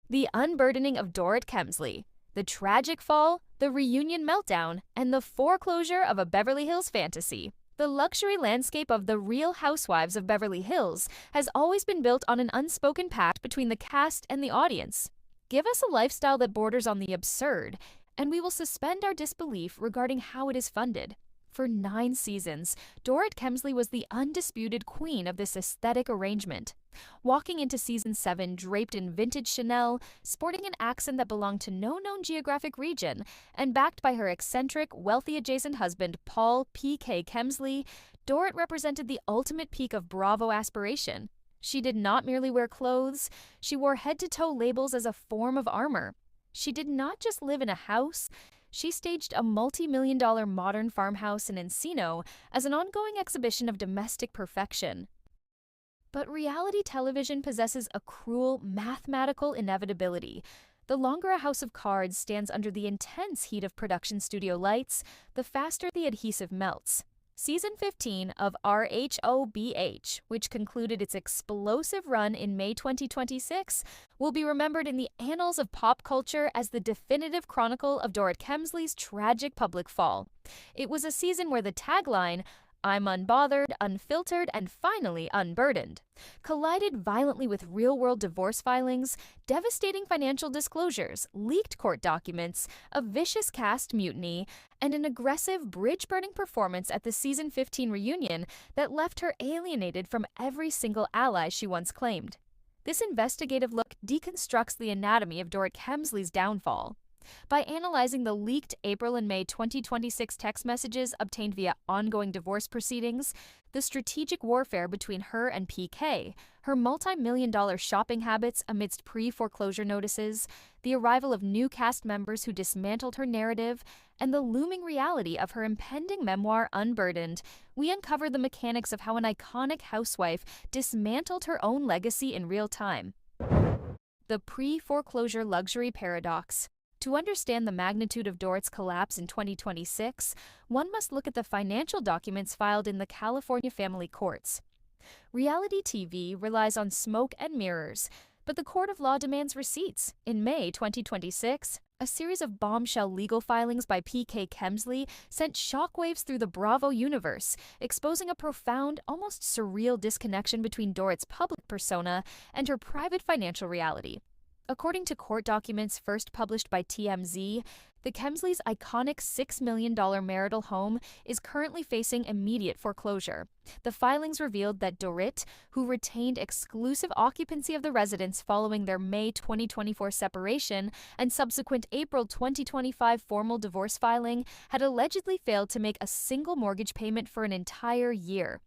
The unburdening of Dorit Kemsley, the tragic fall, the reunion meltdown, and the foreclosure of a Beverly Hills fantasy. The luxury landscape of the Real Housewives of Beverly Hills has always been built on an unspoken pact between the cast and the audience. Give us a lifestyle that borders on the absurd, and we will suspend our disbelief regarding how it is funded. For 9 seasons, Dorit Kemsley was the undisputed queen of this aesthetic arrangement. Walking into season 7 draped in vintage Chanel, sporting an accent that belonged to no known geographic region, and backed by her eccentric, wealthy adjacent husband Paul P.K. Kemsley, Dorit represented the ultimate peak of Bravo aspiration. She did not merely wear clothes, she wore head-to-toe labels as a form of armor. She did not just live in a house, she staged a multi-million-dollar modern farmhouse in Encino as an ongoing exhibition of domestic perfection. But reality television possesses a cruel, mathematical inevitability. The longer a house of cards stands under the intense heat of production studio lights, the faster the adhesive melts. Season 15 of RHOBH, which concluded its explosive run in May 2026, will be remembered in the annals of pop culture as the definitive chronicle of Dorit Kemsley's tragic public fall. It was a season where the tagline, "I'm unbothered, unfiltered, and finally unburdened," collided violently with real-world divorce filings, devastating financial disclosures, leaked court documents, a vicious cast mutiny, and an aggressive, bridge-burning performance at the season 15 reunion that left her alienated from every single ally she once claimed. This investigative look deconstructs the anatomy of Dorit Kemsley's downfall. By analyzing the leaked April and May 2026 text messages obtained via ongoing divorce proceedings, the strategic warfare between her and PK, her multi-million-dollar shopping habits amidst pre-foreclosure notices, the arrival of new cast members who dismantled her narrative, and the looming reality of her impending memoir Unburdened, we uncover the mechanics of how an iconic housewife dismantled her own legacy in real time. The pre-foreclosure luxury paradox. To understand the magnitude of Dorit's collapse in 2026, one must look at the financial documents filed in the California family courts. Reality TV relies on smoke and mirrors, but the court of law demands receipts. In May 2026, a series of bombshell legal filings by P.K. Kemsley sent shockwaves through the Bravo universe, exposing a profound, almost surreal disconnection between Dorit's public persona and her private financial reality. According to court documents first published by TMZ, the Kemsleys' iconic $6 million marital home is currently facing immediate foreclosure. The filings revealed that Dorit, who retained exclusive occupancy of the residence following their May 2024 separation and subsequent April 2025 formal divorce filing, had allegedly failed to make a single mortgage payment for an entire year.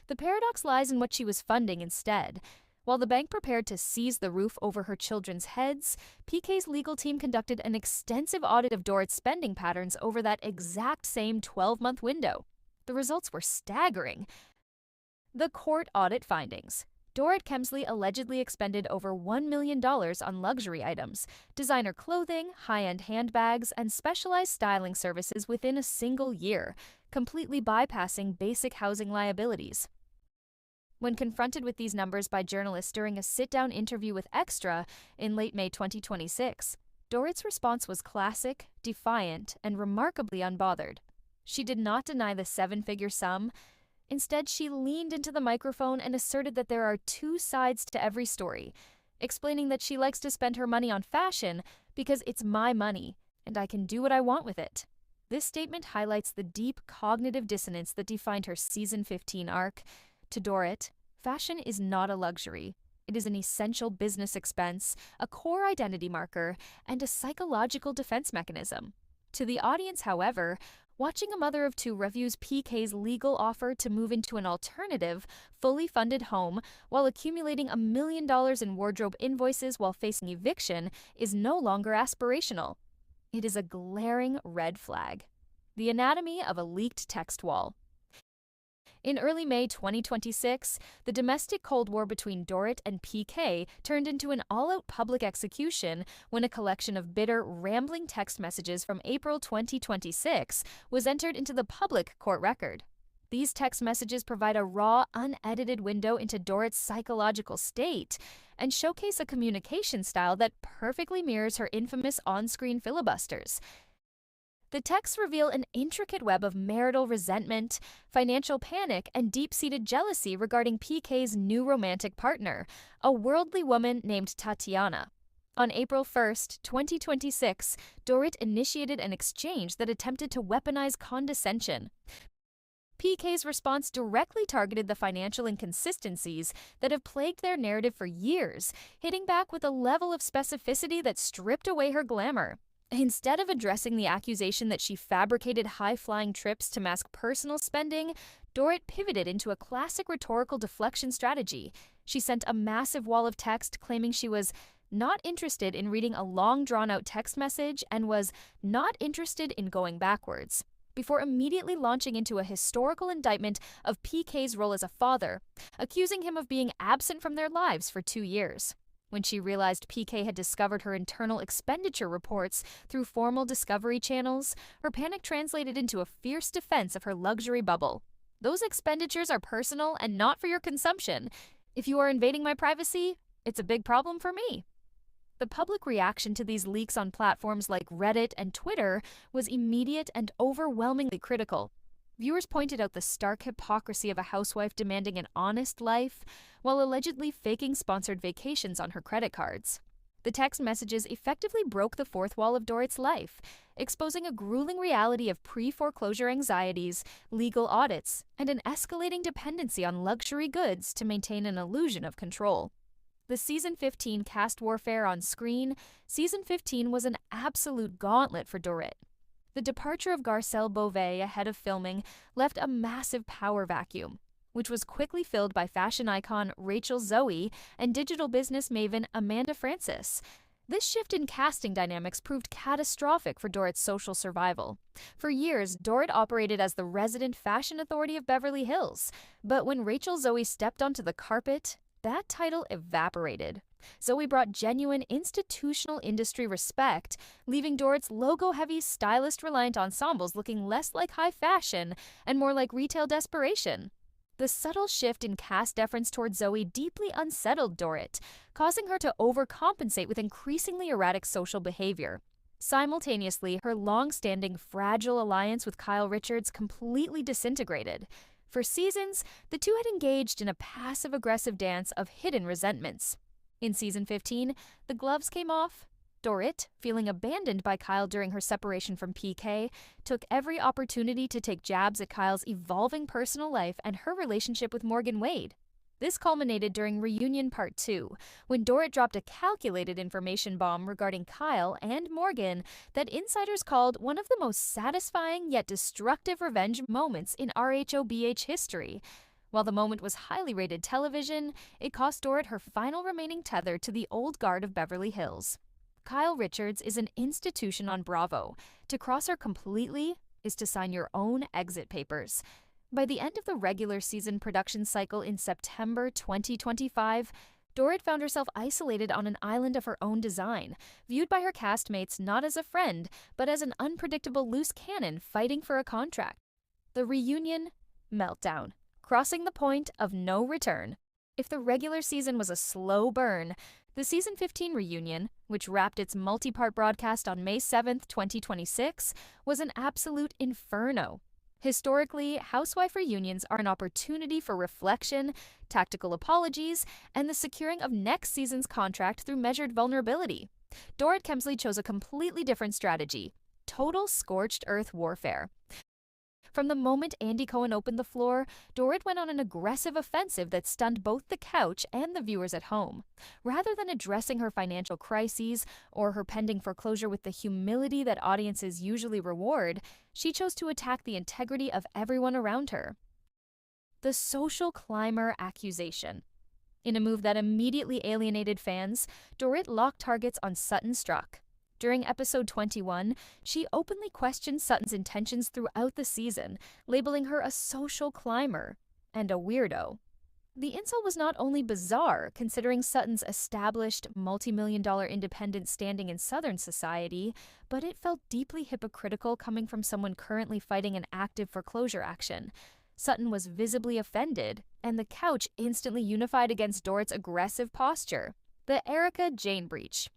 The paradox lies in what she was funding instead. While the bank prepared to seize the roof over her children's heads, PK's legal team conducted an extensive audit of Dorit's spending patterns over that exact same 12-month window. The results were staggering. The court audit findings. Dorit Kemsley allegedly expended over $1 million on luxury items, designer clothing, high-end handbags, and specialized styling services within a single year, completely bypassing basic housing liabilities. When confronted with these numbers by journalists during a sit-down interview with Extra in late May 2026, Dorit's response was classic, defiant, and remarkably unbothered. She did not deny the 7-figure sum. Instead, she leaned into the microphone and asserted that there are 2 sides to every story, explaining that she likes to spend her money on fashion because it's my money, and I can do what I want with it. This statement highlights the deep cognitive dissonance that defined her season 15 arc. To Dorit, fashion is not a luxury. It is an essential business expense, a core identity marker, and a psychological defense mechanism. To the audience, however, watching a mother of 2 refuse PK's legal offer to move into an alternative, fully funded home while accumulating $1 million in wardrobe invoices while facing eviction is no longer aspirational. It is a glaring red flag. The anatomy of a leaked text wall. In early May 2026, the domestic Cold War between Dorit and PK turned into an all-out public execution when a collection of bitter, rambling text messages from April 2026 was entered into the public court record. These text messages provide a raw, unedited window into Dorit's psychological state and showcase a communication style that perfectly mirrors her infamous on-screen filibusters. The texts reveal an intricate web of marital resentment, financial panic, and deep-seated jealousy regarding PK's new romantic partner, a worldly woman named Tatiana. On April 1st, 2026, Dorit initiated an exchange that attempted to weaponize condescension. PK's response directly targeted the financial inconsistencies that have plagued their narrative for years, hitting back with a level of specificity that stripped away her glamour. Instead of addressing the accusation that she fabricated high-flying trips to mask personal spending, Dorit pivoted into a classic rhetorical deflection strategy. She sent a massive wall of text claiming she was not interested in reading a long, drawn-out text message and was not interested in going backwards, before immediately launching into a historical indictment of PK's role as a father, accusing him of being absent from their lives for 2 years. When she realized PK had discovered her internal expenditure reports through formal discovery channels, her panic translated into a fierce defense of her luxury bubble. "Those expenditures are personal and not for your consumption. If you are invading my privacy, it's a big problem for me." The public reaction to these leaks on platforms like Reddit and Twitter was immediate and overwhelmingly critical. Viewers pointed out the stark hypocrisy of a housewife demanding an honest life while allegedly faking sponsored vacations on her credit cards. The text messages effectively broke the fourth wall of Dorit's life, exposing a grueling reality of pre-foreclosure anxieties, legal audits, and an escalating dependency on luxury goods to maintain an illusion of control. The Season 15 cast warfare on screen, Season 15 was an absolute gauntlet for Dorit. The departure of Garcelle Beauvais ahead of filming left a massive power vacuum, which was quickly filled by fashion icon Rachel Zoe and digital business maven Amanda Francis. This shift in casting dynamics proved catastrophic for Dorit's social survival. For years, Dorit operated as the resident fashion authority of Beverly Hills, but when Rachel Zoe stepped onto the carpet, that title evaporated. Zoe brought genuine institutional industry respect, leaving Dorit's logo-heavy, stylist-reliant ensembles looking less like high fashion and more like retail desperation. The subtle shift in cast deference towards Zoe deeply unsettled Dorit, causing her to overcompensate with increasingly erratic social behavior. Simultaneously, her long-standing fragile alliance with Kyle Richards completely disintegrated. For seasons, the two had engaged in a passive-aggressive dance of hidden resentments. In Season 15, the gloves came off. Dorit, feeling abandoned by Kyle during her separation from PK, took every opportunity to take jabs at Kyle's evolving personal life and her relationship with Morgan Wade. This culminated during Reunion Part 2, when Dorit dropped a calculated information bomb regarding Kyle and Morgan that insiders called one of the most satisfying yet destructive revenge moments in RHOBH history. While the moment was highly rated television, it cost Dorit her final remaining tether to the old guard of Beverly Hills. Kyle Richards is an institution on Bravo. To cross her completely is to sign your own exit papers. By the end of the regular season production cycle in September 2025, Dorit found herself isolated on an island of her own design, viewed by her castmates not as a friend, but as an unpredictable loose cannon fighting for a contract. The reunion meltdown, crossing the point of no return. If the regular season was a slow burn, the Season 15 reunion, which wrapped its multi-part broadcast on May 7, 2026, was an absolute inferno. Historically, housewife reunions are an opportunity for reflection, tactical apologies, and the securing of next season's contract through measured vulnerability. Dorit Kemsley chose a completely different strategy: total scorched earth warfare. From the moment Andy Cohen opened the floor, Dorit went on an aggressive offensive that stunned both the couch and the viewers at home. Rather than addressing her financial crises or her pending foreclosure with the humility that audiences usually reward, she chose to attack the integrity of everyone around her. The social climber accusation. In a move that immediately alienated fans, Dorit locked targets on Sutton Struck. During episode 21, she openly questioned Sutton's intentions throughout the season, labeling her a social climber and a weirdo. The insult was not only bizarre, considering Sutton's established, multi-million-dollar independent standing in Southern society, but it felt deeply hypocritical coming from someone currently fighting an active foreclosure action. Sutton was visibly offended, and the couch instantly unified against Dorit's aggressive posture. The Erika Jayne breach.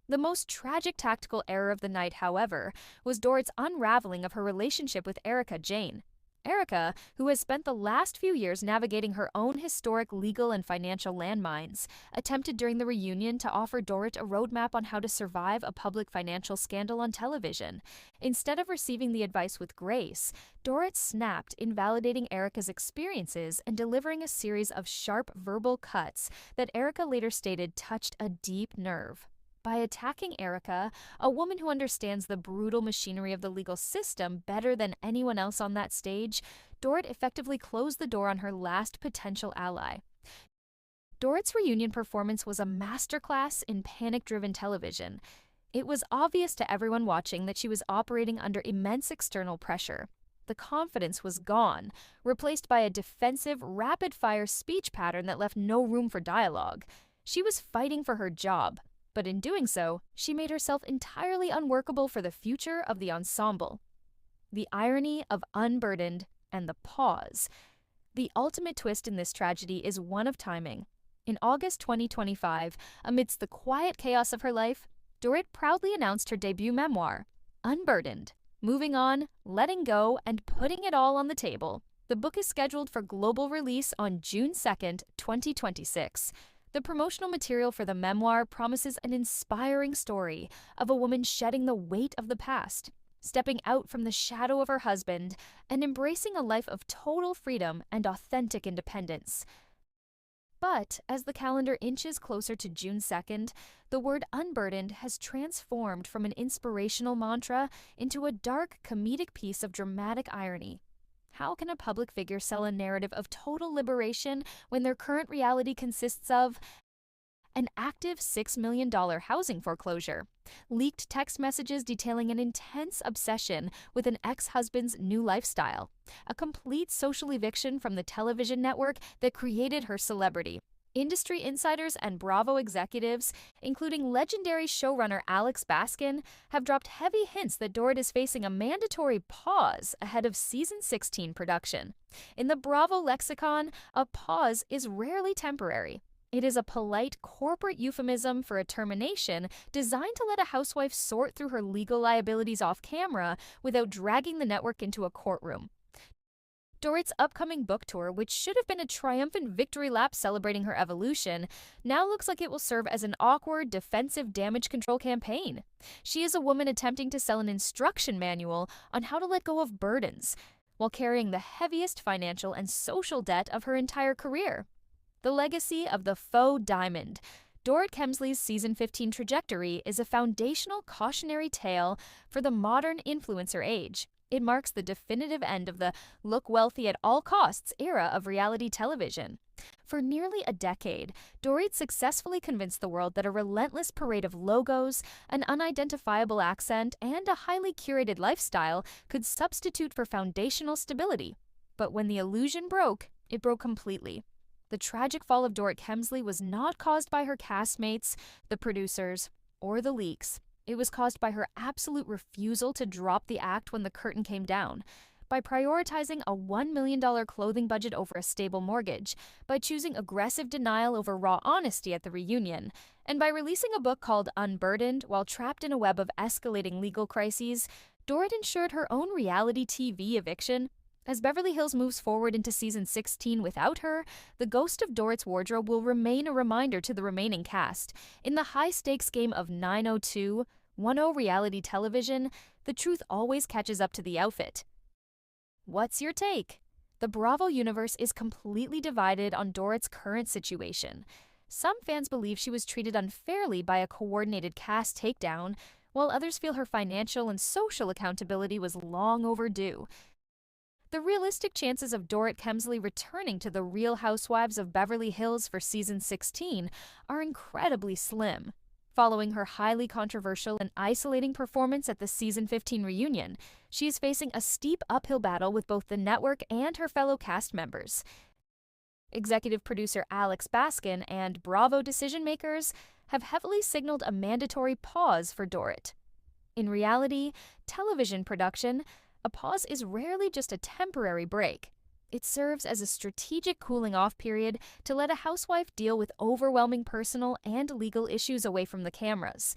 The most tragic tactical error of the night, however, was Dorit's unraveling of her relationship with Erika Jayne. Erika, who has spent the last few years navigating her own historic legal and financial landmines, attempted during the reunion to offer Dorit a roadmap on how to survive a public financial scandal on television. Instead of receiving the advice with grace, Dorit snapped, invalidating Erika's experiences and delivering a series of sharp verbal cuts that Erika later stated touched a deep nerve. By attacking Erika, a woman who understands the brutal machinery of the legal system better than anyone else on that stage, Dorit effectively closed the door on her last potential ally. Dorit's reunion performance was a masterclass in panic-driven television. It was obvious to everyone watching that she was operating under immense external pressure. The confidence was gone, replaced by a defensive, rapid-fire speech pattern that left no room for dialogue. She was fighting for her job, but in doing so, she made herself entirely unworkable for the future of the ensemble. The irony of Unburdened and the pause. The ultimate twist in this tragedy is one of timing. In August 2025, amidst the quiet chaos of her life, Dorit proudly announced her debut memoir, Unburdened, moving on, letting go, and putting it all on the table. The book is scheduled for global release on June 2nd, 2026. The promotional material for the memoir promises an inspiring story of a woman shedding the weight of the past, stepping out from the shadow of her husband, and embracing a life of total freedom and authentic independence. But as the calendar inches closer to June 2nd, the word unburdened has transformed from an inspirational mantra into a dark, comedic piece of dramatic irony. How can a public figure sell a narrative of total liberation when their current reality consists of an active $6 million housing foreclosure, leaked text messages detailing an intense obsession with an ex-husband's new lifestyle, a complete social eviction from the television network that created her celebrity? Industry insiders and Bravo executives, including legendary showrunner Alex Baskin, have dropped heavy hints that Dorit is facing a mandatory pause ahead of season 16 production. In the Bravo lexicon, a pause is rarely temporary. It is a polite corporate euphemism for a termination designed to let a housewife sort through her legal liabilities off camera without dragging the network into a courtroom. Dorit's upcoming book tour, which should have been a triumphant victory lap celebrating her evolution, now looks like it will serve as an awkward, defensive damage control campaign. She is a woman attempting to sell an instruction manual on how to let go of burdens, while carrying the heaviest financial and social debt of her entire career. The legacy of the faux diamond. Dorit Kemsley's season 15 trajectory is a foundational cautionary tale for the modern influencer age. It marks the definitive end of the look wealthy at all costs era of reality television. For nearly a decade, Dorit successfully convinced the world that a relentless parade of logos, an unidentifiable accent, and a highly curated lifestyle could substitute for foundational stability. But when the illusion broke, it broke completely. The tragic fall of Dorit Kemsley was not caused by her castmates, the producers, or the leaks. It was caused by her absolute refusal to drop the act when the curtain came down, by prioritizing a $1 million clothing budget over a stable mortgage, by choosing aggressive denial over raw honesty at the reunion, and by releasing a book called Unburdened while trapped in a web of escalating legal crises. Dorit ensured her own reality TV eviction. As Beverly Hills moves forward into season 16 without her, the ghost of Dorit's wardrobe will remain a reminder to the remaining cast. In the high-stakes game of 90210 reality television, the truth always catches up to the outfit. What's your take? The Bravo universe is completely divided on Dorit's current situation. Some fans believe she was treated unfairly by a coordinated cast takedown, while others feel her financial and social accountability was long overdue. The realistic chances of Dorit Kemsley returning to the Real Housewives of Beverly Hills for season 16 are incredibly slim. Following her highly controversial and isolating performance at the season 15 reunion, she is facing a steep uphill battle with both the network and her fellow cast members. Executive producer Alex Baskin and Bravo decision-makers have heavily signaled a mandatory pause for Dorit. In reality, television production, a pause is rarely just a temporary break. It serves as a strategic cooling off period to let a housewife deal with overwhelming personal and legal issues away from the cameras.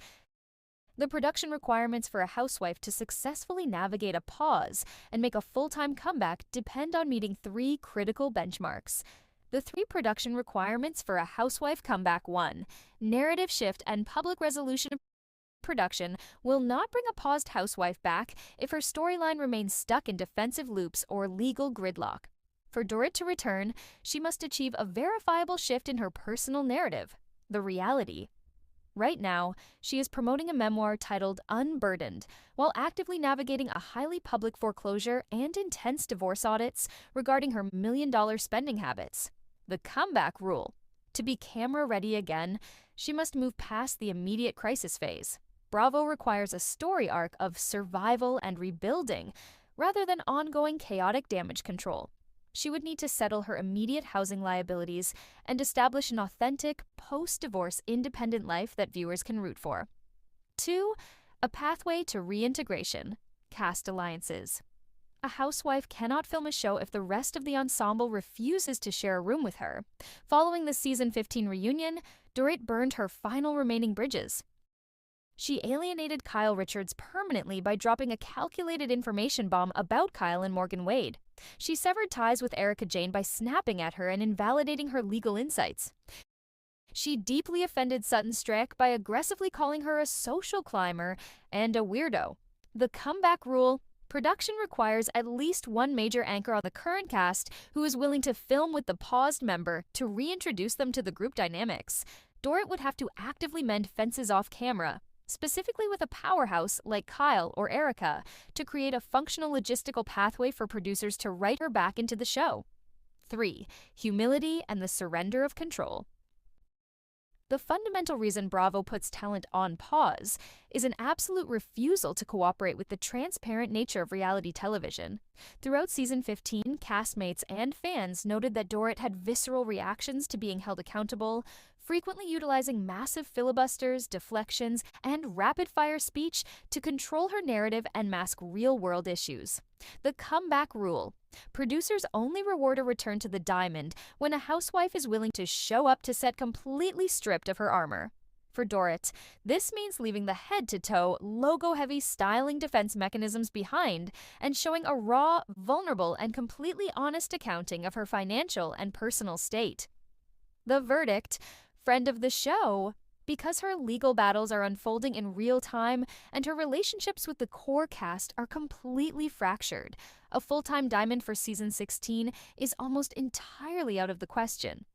The production requirements for a housewife to successfully navigate a pause and make a full-time comeback depend on meeting three critical benchmarks. The three production requirements for a housewife comeback: 1. Narrative shift and public resolution. Production will not bring a paused housewife back if her storyline remains stuck in defensive loops or legal gridlock. For Dorit to return, she must achieve a verifiable shift in her personal narrative, the reality. Right now, she is promoting a memoir titled Unburdened, while actively navigating a highly public foreclosure and intense divorce audits regarding her million-dollar spending habits. The comeback rule. To be camera-ready again, she must move past the immediate crisis phase. Bravo requires a story arc of survival and rebuilding, rather than ongoing chaotic damage control. She would need to settle her immediate housing liabilities and establish an authentic, post-divorce independent life that viewers can root for. 2. A pathway to reintegration. Cast alliances. A housewife cannot film a show if the rest of the ensemble refuses to share a room with her. Following the season 15 reunion, Dorit burned her final remaining bridges. She alienated Kyle Richards permanently by dropping a calculated information bomb about Kyle and Morgan Wade. She severed ties with Erika Jayne by snapping at her and invalidating her legal insights. She deeply offended Sutton Stracke by aggressively calling her a social climber and a weirdo. The comeback rule. Production requires at least one major anchor on the current cast who is willing to film with the paused member to reintroduce them to the group dynamics. Dorit would have to actively mend fences off camera, specifically with a powerhouse like Kyle or Erika, to create a functional logistical pathway for producers to write her back into the show. 3. Humility and the surrender of control. The fundamental reason Bravo puts talent on pause is an absolute refusal to cooperate with the transparent nature of reality television. Throughout season 15, castmates and fans noted that Dorit had visceral reactions to being held accountable, frequently utilizing massive filibusters, deflections, and rapid-fire speech to control her narrative and mask real-world issues. The comeback rule. Producers only reward a return to the diamond when a housewife is willing to show up to set completely stripped of her armor. For Dorit, this means leaving the head-to-toe, logo-heavy styling defense mechanisms behind and showing a raw, vulnerable, and completely honest accounting of her financial and personal state. The verdict: friend of the show. Because her legal battles are unfolding in real time and her relationships with the core cast are completely fractured, a full-time diamond for season 16 is almost entirely out of the question.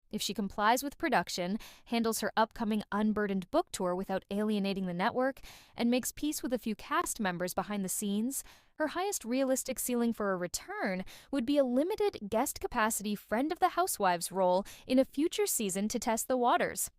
If she complies with production, handles her upcoming Unburdened book tour without alienating the network, and makes peace with a few cast members behind the scenes, her highest realistic ceiling for a return would be a limited guest capacity friend of the housewives role in a future season to test the waters.